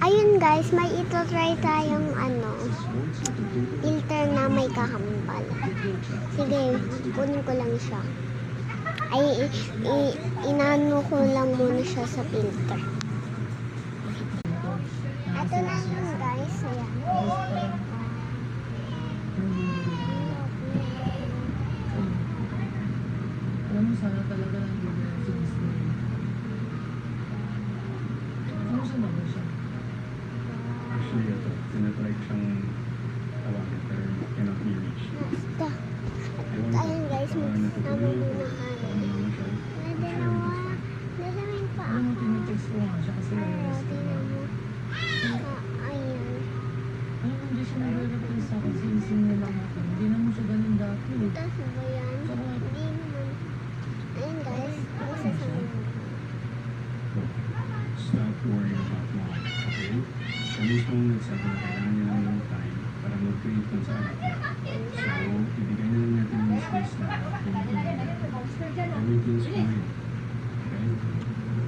Ayun guys, may try tayong filter na may kakambal. Sige, kunin ko lang siya. Inano ko lang muna siya sa filter. Ito na yun guys. Ayan. Alam mo, sana talaga lang hindi na sinisip. Ano siya na ba siya? Actually, ito. Tinatry siyang tawagin pero cannot be reached. Basta. Ayun guys, magsama muna kami. Nalamin pa Alam mo, ako. tinitext ko nga siya kasi Ayun, tingnan mo. Ayun. alam mo, hindi siya nag-reply sa akin. Sinising niya lang ako. Hindi naman siya ganun dati. Tapos ba yan? Hindi naman. Ayun guys, masasama mo. Stop worrying about mom, okay? Siya mismo nagsabi na kailangan niya lang ng time para mag-create ng sa anak niya. So, ibigay na lang natin yung space na everything's fine. Okay?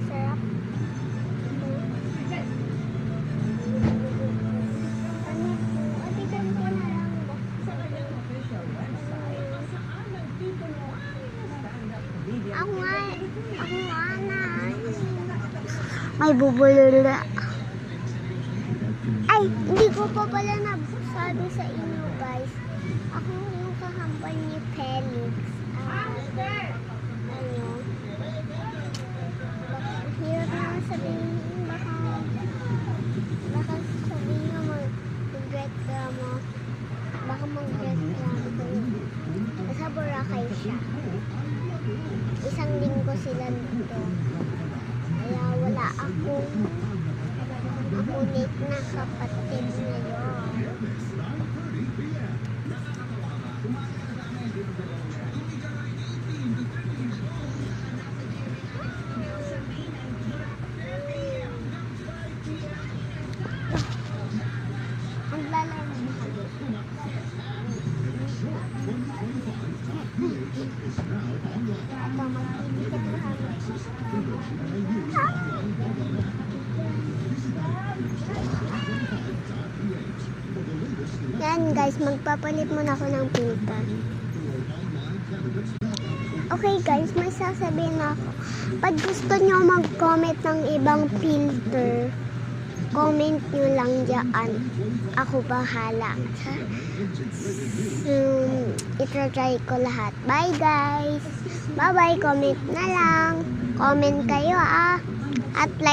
Sarap. Ako nga na. May bubulula. Ay, hindi ko pa pala nasabi sa inyo guys. Ako yung kahambal ni Felix. Hirap naman sabihin, baka sabihin mo mag-reklamo. Baka mag-reklamo ko yun. Nasa Boracay siya. Isang linggo sila dito. Kaya wala akong late na kapatid ngayon. Ang lalay mo kami. Ito, magpipikit na kami. Yan guys, magpapalit muna ako ng filter. Okay guys, may sasabihin ako. Pag gusto nyo mag-comment ng ibang filter, comment nyo lang dyan. Ako bahala. Itry ko lahat. Bye guys! Bye bye! Comment na lang. Comment kayo At like